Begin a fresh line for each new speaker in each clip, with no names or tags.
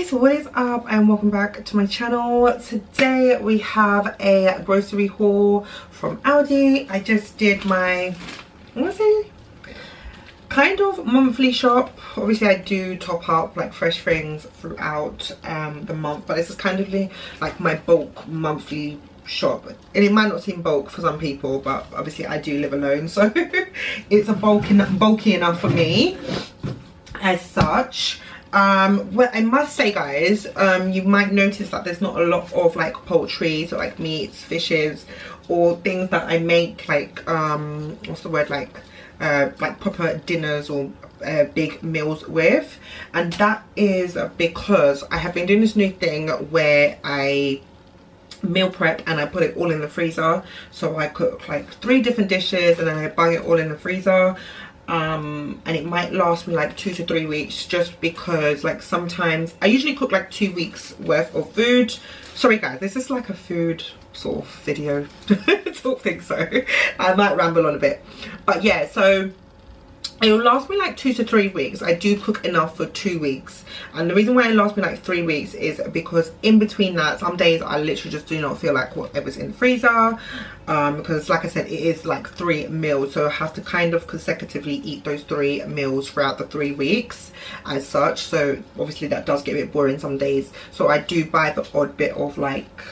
guys, what is up and welcome back to my channel. Today we have a grocery haul from Aldi. I just did my, I want to say, kind of monthly shop. Obviously I do top up like fresh things throughout the month, but this is kind of like my bulk monthly shop, and it might not seem bulk for some people, but obviously I do live alone, so it's a bulky enough for me as such. Well, I must say guys, you might notice that there's not a lot of like poultry, so like meats, fishes, or things that I make like what's the word, like proper dinners or big meals with. And that is because I have been doing this new thing where I meal prep and I put it all in the freezer. So I cook like 3 different dishes and then I bung it all in the freezer. And it might last me like 2 to 3 weeks, just because like sometimes I usually cook like 2 weeks worth of food. Sorry guys, this is like a food sort of video. I don't think so. I might ramble on a bit, but yeah, so it will last me like 2 to 3 weeks. I do cook enough for 2 weeks, and the reason why it lasts me like 3 weeks is because in between that, some days I literally just do not feel like whatever's in the freezer, because like I said, it is like 3 meals, so I have to kind of consecutively eat those 3 meals throughout the 3 weeks as such. So obviously that does get a bit boring some days, so I do buy the odd bit of like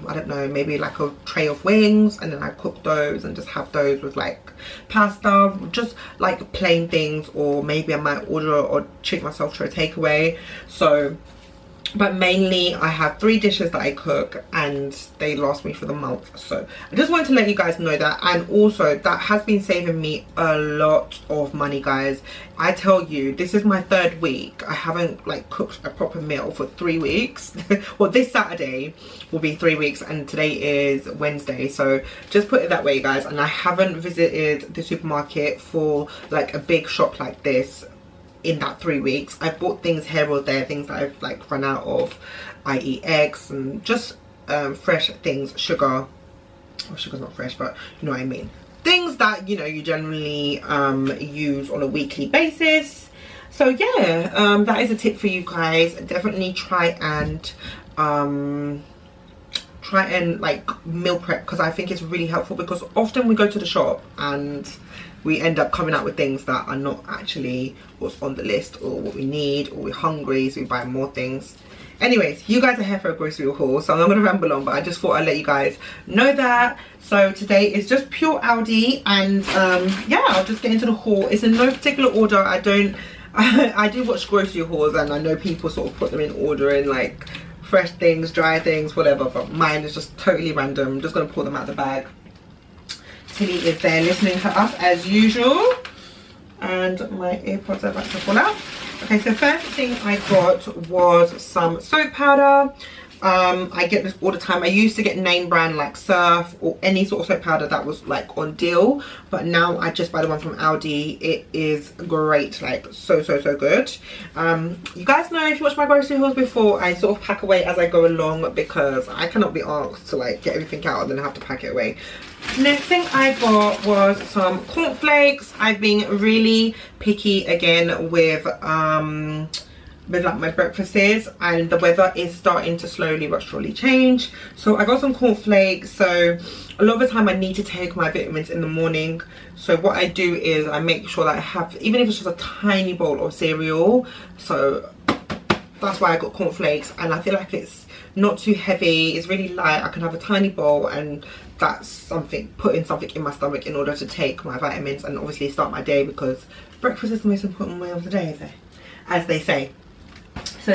I don't know, maybe like a tray of wings, and then I cook those and just have those with like pasta, just like plain things, or maybe I might order or treat myself to a takeaway. So but mainly I have 3 dishes that I cook and they last me for the month. So I just wanted to let you guys know that, and also that has been saving me a lot of money guys. I tell you, this is my 3rd week. I haven't like cooked a proper meal for 3 weeks. Well, this Saturday will be 3 weeks and today is Wednesday, so just put it that way guys. And I haven't visited the supermarket for like a big shop like this in that 3 weeks. I've bought things here or there, things that I've like run out of, i.e. eggs and just fresh things, sugar. Well, sugar's not fresh, but you know what I mean, things that you know you generally use on a weekly basis. So yeah, that is a tip for you guys. Definitely try and like meal prep, because I think it's really helpful, because often we go to the shop and we end up coming out with things that are not actually what's on the list or what we need, or we're hungry so we buy more things. Anyways, you guys are here for a grocery haul, so I'm not going to ramble on, but I just thought I'd let you guys know that. So today is just pure Aldi, and yeah, I'll just get into the haul. It's in no particular order. I do watch grocery hauls, and I know people sort of put them in order in like fresh things, dry things, whatever, but mine is just totally random. I'm just going to pull them out of the bag. Tilly is there listening to us as usual, and my earpods are about to fall out. Okay, so first thing I got was some soap powder. I get this all the time. I used to get name brand like Surf or any sort of soap powder that was like on deal, but now I just buy the one from Aldi. It is great, like so good. You guys know, if you watch my grocery hauls before, I sort of pack away as I go along, because I cannot be asked to like get everything out and then have to pack it away. Next thing I got was some cornflakes. I've been really picky again with like my breakfasts, and the weather is starting to slowly but surely change. So I got some cornflakes. So a lot of the time I need to take my vitamins in the morning, so what I do is I make sure that I have, even if it's just a tiny bowl of cereal. So that's why I got cornflakes, and I feel like it's not too heavy, it's really light. I can have a tiny bowl, and that's something, putting something in my stomach in order to take my vitamins and obviously start my day, because breakfast is the most important meal of the day, as they say. So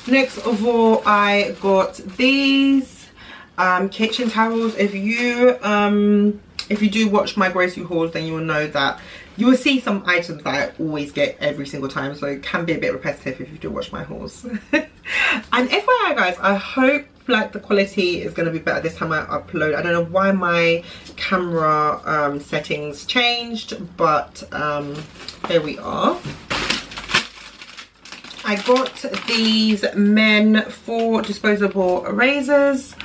next of all, I got these kitchen towels. If you do watch my grocery hauls, then you will know that you will see some items that I always get every single time, so it can be a bit repetitive if you do watch my hauls. And FYI guys, I hope like the quality is going to be better this time I upload. I don't know why my camera settings changed, but there we are. I got these Men 4 disposable razors.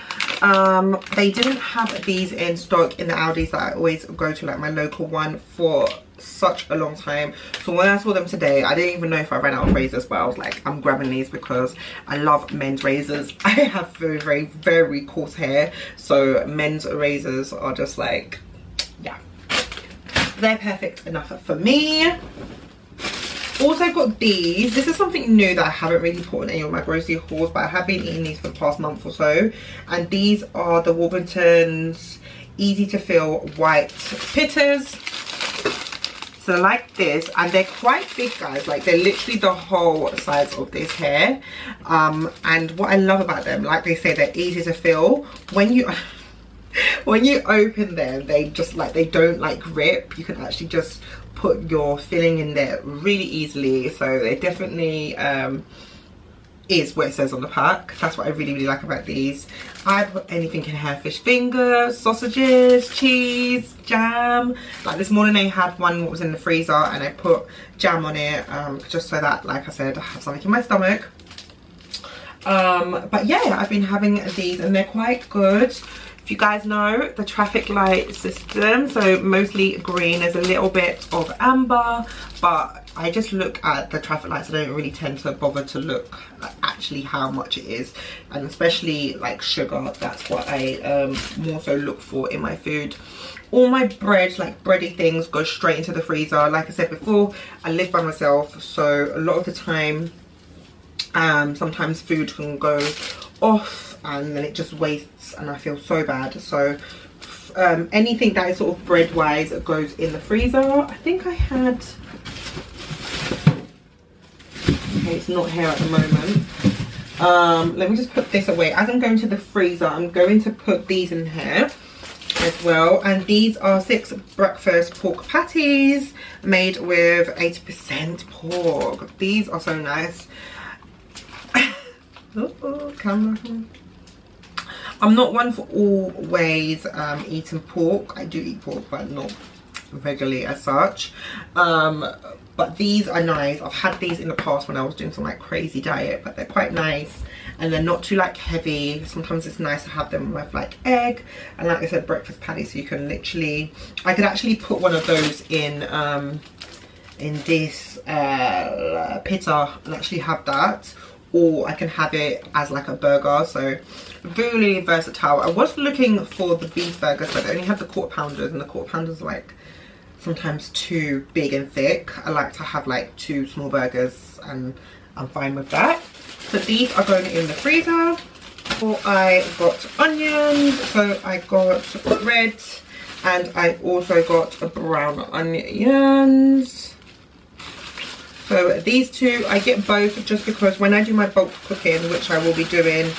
They didn't have these in stock in the Aldis that I always go to, like my local one, for such a long time. So when I saw them today, I didn't even know if I ran out of razors, but I was like, I'm grabbing these because I love men's razors. I have very, very, very coarse hair, so men's razors are just like, yeah, they're perfect enough for me. Also got these. This is something new that I haven't really put in any of my grocery hauls, but I have been eating these for the past month or so. And these are the Warburton's easy to fill white pitters. So they're like this, and they're quite big, guys. Like, they're literally the whole size of this hair. And what I love about them, like they say, they're easy to fill. When you open them, they just like, they don't like rip. You can actually just put your filling in there really easily. So they definitely is what it says on the pack. That's what I really, really like about these. I put anything in here: fish fingers, sausages, cheese, jam. Like this morning I had one that was in the freezer and I put jam on it, just so that, like I said, I have something in my stomach. But yeah, I've been having these and they're quite good. If you guys know the traffic light system, so mostly green, there's a little bit of amber, but I just look at the traffic lights. I don't really tend to bother to look at actually how much it is, and especially like sugar, that's what I more so look for in my food. All my bread, like bready things, go straight into the freezer. Like I said before, I live by myself, so a lot of the time sometimes food can go off and then it just wastes and I feel so bad. So anything that is sort of bread wise goes in the freezer. I think I had, okay, it's not here at the moment. Let me just put this away. As I'm going to the freezer, I'm going to put these in here as well. And these are 6 breakfast pork patties made with 80% pork. These are so nice. Oh, camera. I'm not one for always eating pork. I do eat pork, but not regularly as such. But these are nice. I've had these in the past when I was doing some like crazy diet, but they're quite nice and they're not too like heavy. Sometimes it's nice to have them with like egg and, like I said, breakfast patties. So you can literally, I could actually put one of those in this pita and actually have that, or I can have it as like a burger. So really versatile. I was looking for the beef burgers, but they only have the quarter pounders, and the quarter pounders are like sometimes too big and thick. I like to have like 2 small burgers and I'm fine with that. So these are going in the freezer. Or I got onions, so I got red and I also got brown onions. So these 2, I get both just because when I do my bulk cooking, which I will be doing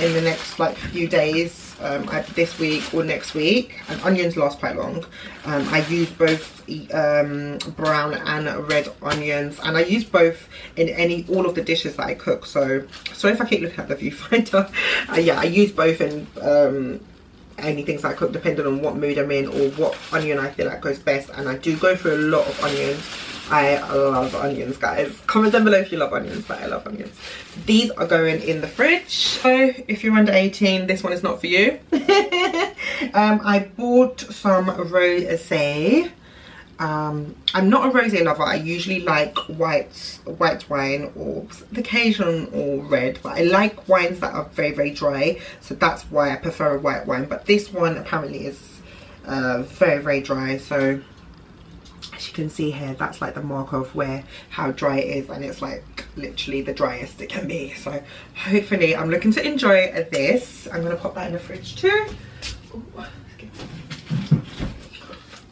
in the next like few days, either this week or next week, and onions last quite long, I use both brown and red onions, and I use both in all of the dishes that I cook. So sorry if I keep looking at the viewfinder. Yeah, I use both in anything that I cook, depending on what mood I'm in or what onion I feel like goes best. And I do go through a lot of onions. I love onions, guys. Comment down below if you love onions, but I love onions. These are going in the fridge. So if you're under 18, this one is not for you. I bought some rosé. I'm not a rosé lover. I usually like white wine or the occasion or red, but I like wines that are very, very dry. So that's why I prefer a white wine. But this one apparently is very, very dry. So as you can see here, that's like the mark of how dry it is, and it's like literally the driest it can be. So hopefully I'm looking to enjoy this. I'm gonna pop that in the fridge too. Ooh.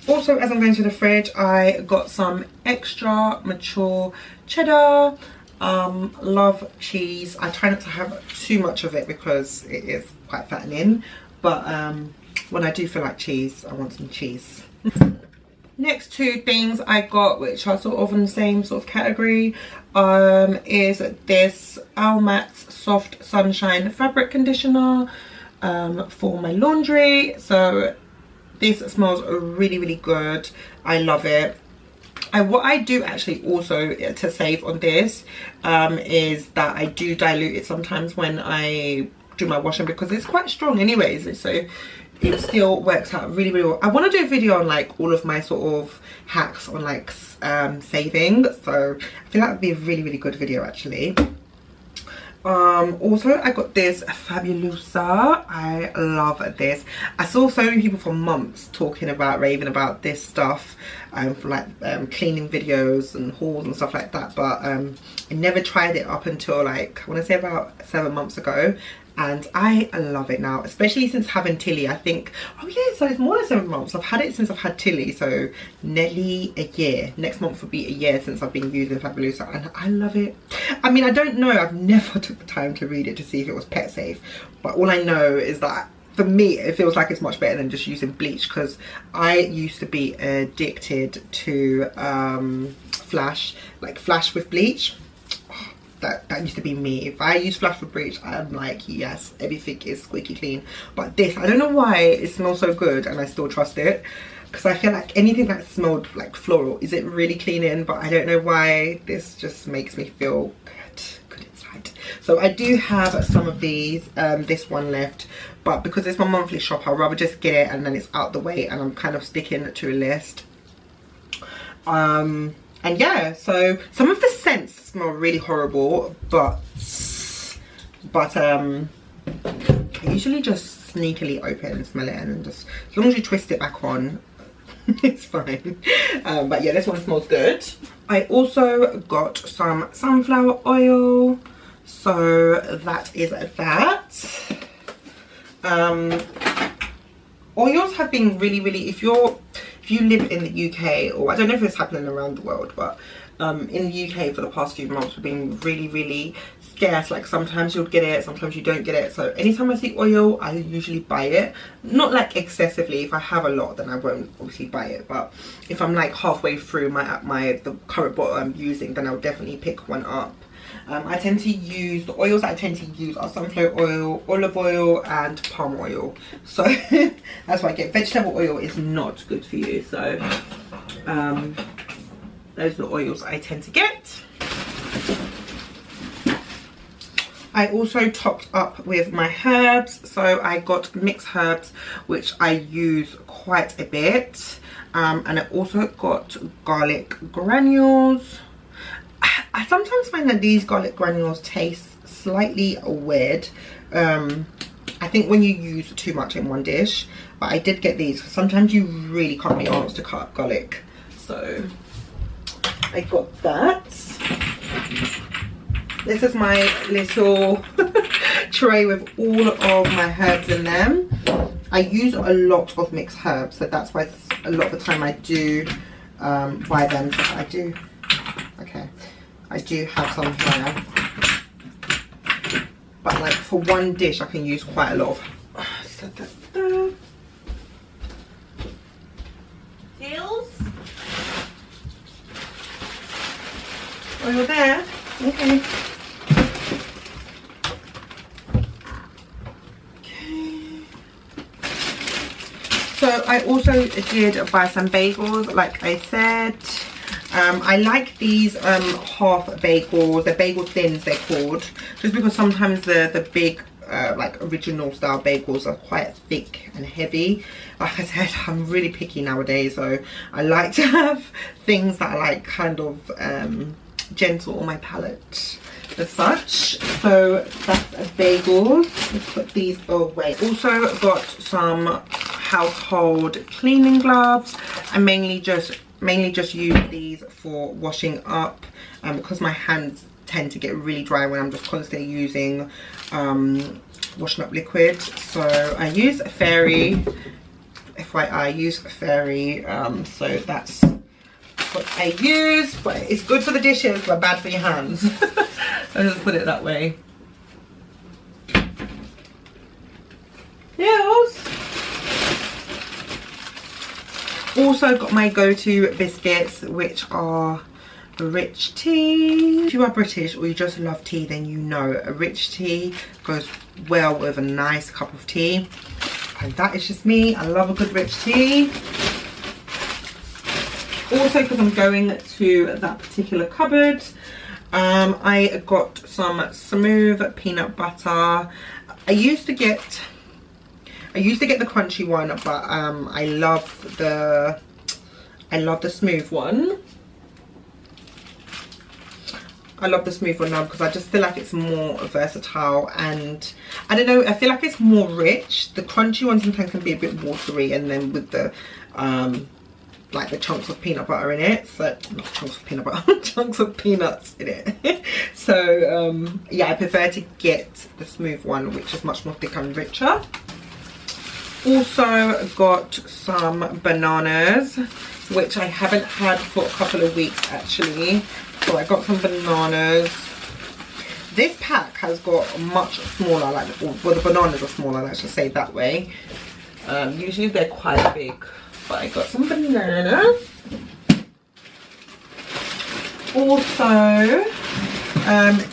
Also, as I'm going to the fridge, I got some extra mature cheddar. Love cheese. I try not to have too much of it because it is quite fattening, but when I do feel like cheese, I want some cheese. Next 2 things I got, which are sort of in the same sort of category, is this Almat Soft Sunshine Fabric Conditioner for my laundry. So this smells really, really good. I love it. And what I do actually also to save on this is that I do dilute it sometimes when I do my washing, because it's quite strong anyways. So it still works out really, really well. I want to do a video on like all of my sort of hacks on like saving, so I feel like that'd be a really, really good video actually. Also I got this Fabulosa. I love this. I saw so many people for months talking about, raving about this stuff for like cleaning videos and hauls and stuff like that, but I never tried it up until like I want to say about 7 months ago, and I love it now, especially since having Tilly. I think, oh yeah, so it's more than 7 months. I've had it since I've had Tilly, so nearly a year. Next month will be a year since I've been using Fabulosa, and I love it. I mean, I don't know, I've never took the time to read it to see if it was pet safe, but all I know is that for me it feels like it's much better than just using bleach, because I used to be addicted to Flash, like Flash with bleach. That used to be me. If I use Flash with bleach, I'm like, yes, everything is squeaky clean. But this, I don't know why it smells so good and I still trust it, because I feel like anything that smelled like floral isn't really cleaning, but I don't know why this just makes me feel good inside. So I do have some of these, this one left, but because it's my monthly shop, I'd rather just get it and then it's out the way, and I'm kind of sticking to a list. And yeah, so some of the scents smell really horrible, but I usually just sneakily open and smell it, and just as long as you twist it back on, it's fine. But yeah, this one smells good. I also got some sunflower oil, so that is that. Oils have been really, really, if you live in the UK, or I don't know if it's happening around the world, but in the UK for the past few months we've been really, really scarce. Like sometimes you'll get it, sometimes you don't get it. So anytime I see oil, I usually buy it. Not like excessively. If I have a lot, then I won't obviously buy it. But if I'm like halfway through the current bottle I'm using, then I'll definitely pick one up. I tend to use, the oils I tend to use are sunflower oil, olive oil and palm oil. So that's what I get. Vegetable oil is not good for you. So those are the oils I tend to get. I also topped up with my herbs. So I got mixed herbs, which I use quite a bit. And I also got garlic granules. I sometimes find that these garlic granules taste slightly weird. I think when you use too much in one dish, but I did get these. Sometimes you really can't be asked to cut up garlic, so I got that. This is my little tray with all of my herbs in them. I use a lot of mixed herbs, so that's why a lot of the time I do buy them. So I do, okay, I do have some here, but like for one dish I can use quite a lot of Deals? Oh, you're there? Okay. So I also did buy some bagels, like I said. I like these half bagels, the bagel thins they're called, just because sometimes the big like original style bagels are quite thick and heavy. Like I said, I'm really picky nowadays, so I like to have things that are like kind of gentle on my palate as such. So that's a bagel. Let's put these away. Also got some household cleaning gloves. I mainly just use these for washing up, because my hands tend to get really dry when I'm just constantly using washing up liquid. So I use Fairy, FYI, I use Fairy, so that's what I use, but it's good for the dishes but bad for your hands. I'll just put it that way. Yes. Also got my go-to biscuits, which are rich tea. If you are British or you just love tea, then you know a rich tea goes well with a nice cup of tea, and that is just me. I love a good rich tea. Also, because I'm going to that particular cupboard, I got some smooth peanut butter. I used to get I used to get the crunchy one, but I love the smooth one. I love the smooth one now because I just feel like it's more versatile, and I don't know, I feel like it's more rich. The crunchy one sometimes can be a bit watery, and then with the like the chunks of peanut butter in it, so not chunks of peanut butter, chunks of peanuts in it. So yeah, I prefer to get the smooth one, which is much more thick and richer. Also got some bananas, which I haven't had for a couple of weeks actually. So I got some bananas. This pack has got much smaller, like, well, the bananas are smaller, let's just say it that way. Usually they're quite big, but I got some bananas. Also,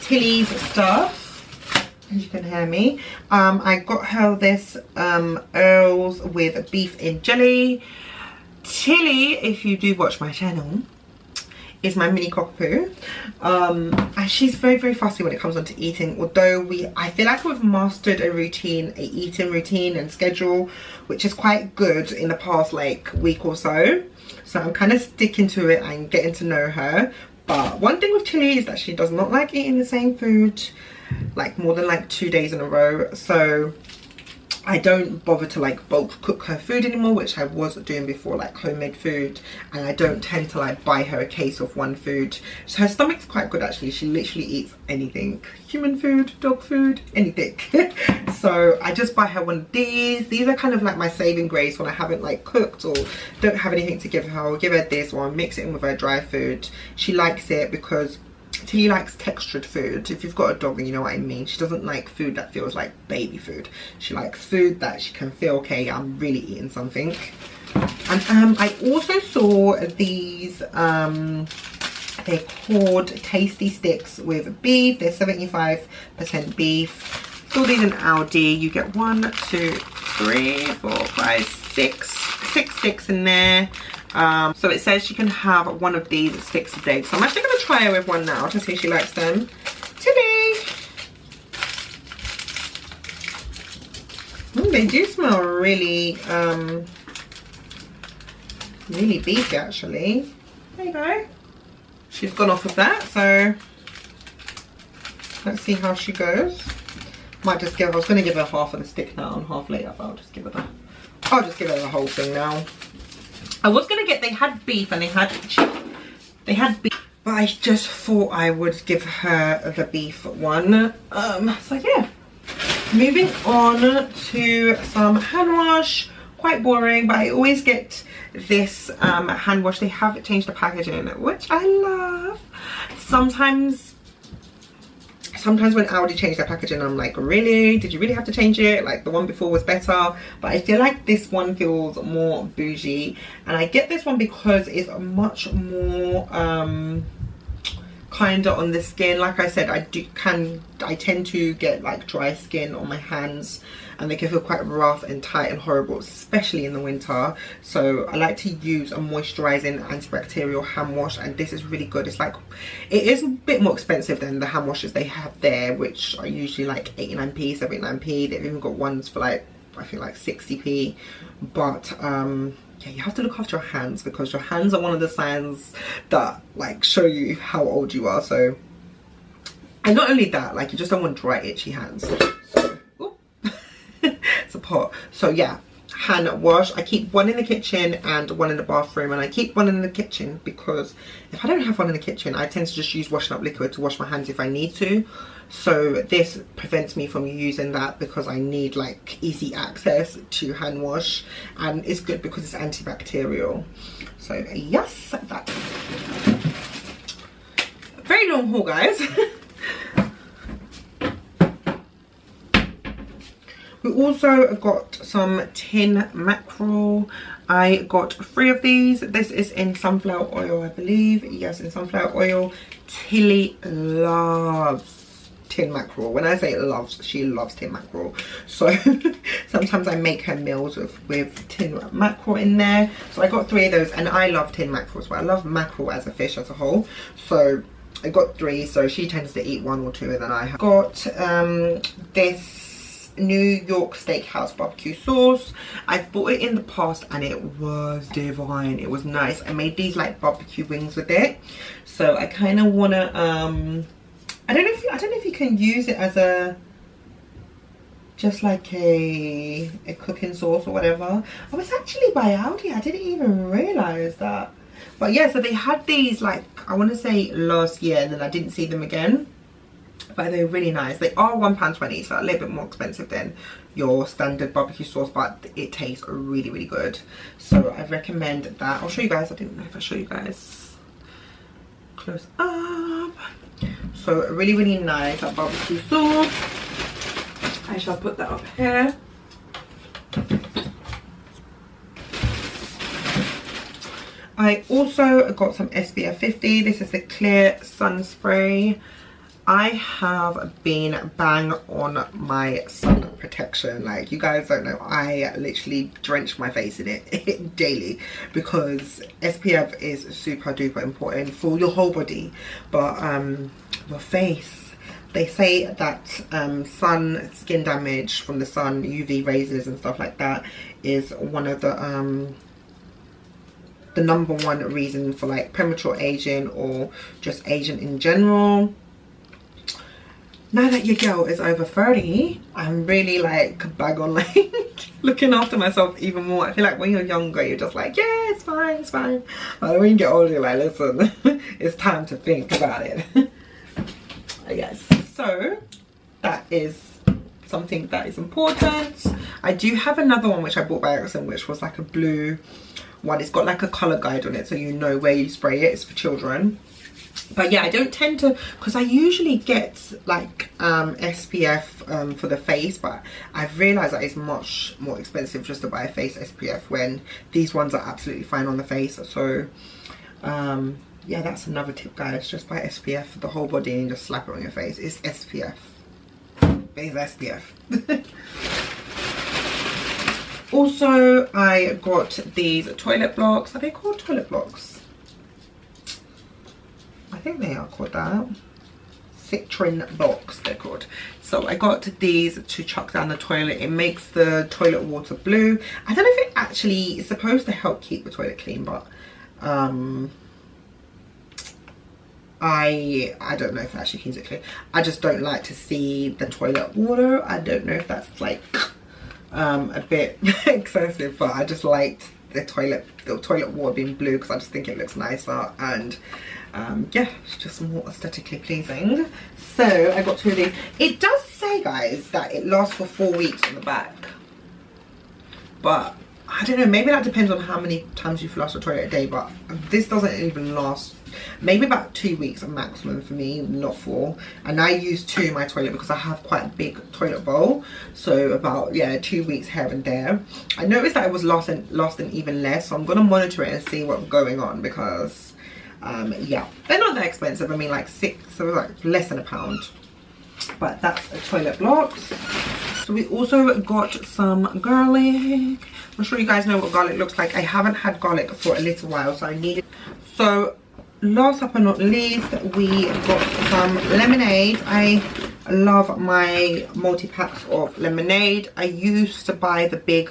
Tilly's stuff, as you can hear me. I got her this Earls with beef in jelly. Tilly, if you do watch my channel, is my mini cockapoo, and she's very fussy when it comes on to eating. Although I feel like we've mastered a eating routine and schedule, which is quite good in the past like week or so. So I'm kind of sticking to it and getting to know her. But one thing with Tilly is that she does not like eating the same food like more than like 2 days in a row. So I don't bother to like bulk cook her food anymore, which I was doing before, like homemade food, and I don't tend to like buy her a case of one food. So her stomach's quite good actually. She literally eats anything, human food, dog food, anything. So I just buy her one of these are kind of like my saving grace when I haven't like cooked or don't have anything to give her. I'll give her this, or I'll mix it in with her dry food. She likes it because Tilly likes textured food. If you've got a dog, then you know what I mean. She doesn't like food that feels like baby food. She likes food that she can feel, okay, I'm really eating something. And I also saw these, they're called Tasty Sticks with beef. They're 75% beef. Saw these in Aldi. You get 1, 2, 3, 4, 5, 6 sticks in there. So it says she can have one of these sticks a day. So I'm actually going to try her with one now to see if she likes them. Tilly! They do smell really, really beefy actually. There you go. She's gone off of that, so let's see how she goes. Might just give her, I was going to give her half of the stick now and half later, but I'll just give her the whole thing now. I was gonna get, they had beef and they had beef, but I just thought I would give her the beef one. So yeah, moving on to some hand wash. Quite boring, but I always get this hand wash. They have changed the packaging, which I love. Sometimes when Aldi changed their packaging, I'm like, really? Did you really have to change it? Like the one before was better. But I feel like this one feels more bougie. And I get this one because it's much more kinder on the skin. Like I said, I tend to get like dry skin on my hands, and they can feel quite rough and tight and horrible, especially in the winter. So I like to use a moisturizing antibacterial hand wash, and this is really good. It's like, it is a bit more expensive than the hand washes they have there, which are usually like 89p, 79p. They've even got ones for like, I think like 60p. But yeah, you have to look after your hands, because your hands are one of the signs that like show you how old you are. So, and not only that, like you just don't want dry itchy hands. So, it's a pot. So yeah, hand wash. I keep one in the kitchen and one in the bathroom, and I keep one in the kitchen because if I don't have one in the kitchen, I tend to just use washing up liquid to wash my hands if I need to. So this prevents me from using that because I need like easy access to hand wash, and it's good because it's antibacterial. So yes, that's very long haul, guys. We also got some tin mackerel. I got 3 of these. This is in sunflower oil, I believe. Yes, in sunflower oil. Tilly loves tin mackerel. When I say loves, she loves tin mackerel. So sometimes I make her meals with tin mackerel in there. So I got 3 of those, and I love tin mackerel as well. I love mackerel as a fish as a whole. So I got 3, so she tends to eat 1 or 2, and then I have got this New York Steakhouse barbecue sauce. I've bought it in the past and it was divine. It was nice. I made these like barbecue wings with it, so I kind of want to I don't know if you can use it as a just like a cooking sauce or whatever. I was actually by Aldi. I didn't even realize that. But yeah, so they had these like, I want to say last year, and then I didn't see them again. But they're really nice. They are £1.20, so a little bit more expensive than your standard barbecue sauce, but it tastes really, really good. So I recommend that. I'll show you guys. I didn't know if I show you guys close up. So really, really nice, that barbecue sauce. I shall put that up here. I also got some SPF 50. This is the clear sun spray. I have been bang on my sun protection. Like, you guys don't know, I literally drench my face in it daily, because SPF is super duper important for your whole body, but your face. They say that skin damage from the sun, UV raises and stuff like that, is one of the #1 reason for like premature aging or just aging in general. Now that your girl is over 30, I'm really like bag on like looking after myself even more. I feel like when you're younger, you're just like, yeah, it's fine, it's fine. But when you get older, you're like, listen, it's time to think about it. Yes, so that is something that is important. I do have another one which I bought by accident, which was like a blue one. It's got like a color guide on it, so you know where you spray it. It's for children. But yeah, I don't tend to, because I usually get like SPF for the face, but I've realized that it's much more expensive just to buy a face SPF when these ones are absolutely fine on the face. So yeah, that's another tip, guys. Just buy SPF for the whole body and just slap it on your face. It's SPF. It's SPF. Also, I got these toilet blocks. Are they called toilet blocks? I think they are called that. Citron blocks, they're called. So I got these to chuck down the toilet. It makes the toilet water blue. I don't know if it actually is supposed to help keep the toilet clean, but I don't know if it actually keeps it clean. I just don't like to see the toilet water. I don't know if that's like a bit excessive, but I just liked the toilet water being blue because I just think it looks nicer, and yeah, it's just more aesthetically pleasing. So I got 2 of these. It does say, guys, that it lasts for 4 weeks on the back, but I don't know, maybe that depends on how many times you flush the toilet a day, but this doesn't even last. Maybe about 2 weeks maximum for me, not 4. And I use 2 in my toilet because I have quite a big toilet bowl, so about, yeah, 2 weeks here and there. I noticed that it was lasting even less, so I'm gonna monitor it and see what's going on, because yeah, they're not that expensive. I mean, like 6, so like less than £1. But that's a toilet blocks. So we also got some garlic. I'm sure you guys know what garlic looks like. I haven't had garlic for a little while, so I need it. So last but not least, we got some lemonade. I love my multi-packs of lemonade. I used to buy the big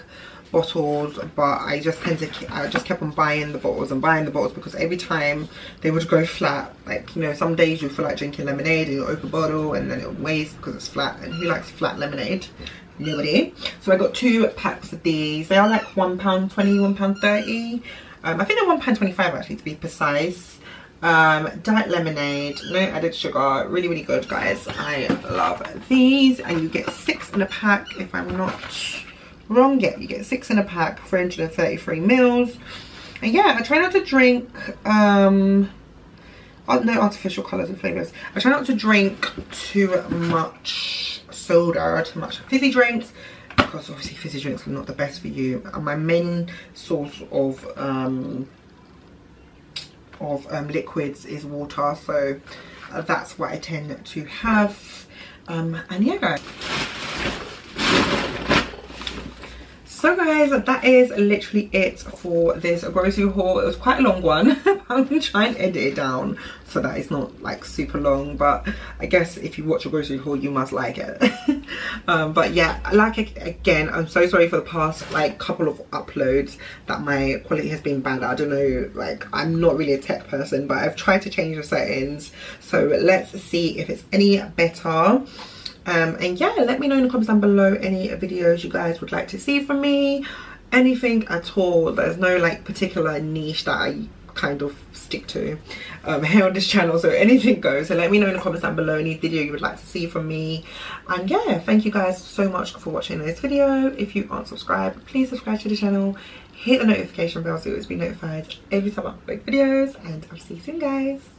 bottles, but I just kept on buying the bottles because every time they would go flat. Like, you know, some days you feel like drinking lemonade and you open a bottle and then it weighs because it's flat, and who likes flat lemonade? Nobody. So I got 2 packs of these. They are like £1.20, £1.30. I think they're £1.25 actually, to be precise. Diet lemonade, no added sugar, really, really good, guys. I love these, and you get 6 in a pack, if I'm not wrong. Yeah, you get 6 in a pack, 333 mils. And yeah, I try not to drink no artificial colors and flavors. I try not to drink too much soda, too much fizzy drinks, because obviously fizzy drinks are not the best for you. And my main source of liquids is water, so that's what I tend to have. And yeah, guys, so guys, that is literally it for this grocery haul. It was quite a long one. I'm trying to edit it down so that it's not like super long, but I guess if you watch a grocery haul, you must like it. But yeah, like, again, I'm so sorry for the past like couple of uploads that my quality has been bad. I don't know, like, I'm not really a tech person, but I've tried to change the settings, so let's see if it's any better. And yeah, let me know in the comments down below any videos you guys would like to see from me, anything at all. There's no like particular niche that I kind of stick to here on this channel, so anything goes. So let me know in the comments down below any video you would like to see from me. And yeah, thank you guys so much for watching this video. If you aren't subscribed, please subscribe to the channel, hit the notification bell so you'll be notified every time I upload videos, and I'll see you soon, guys.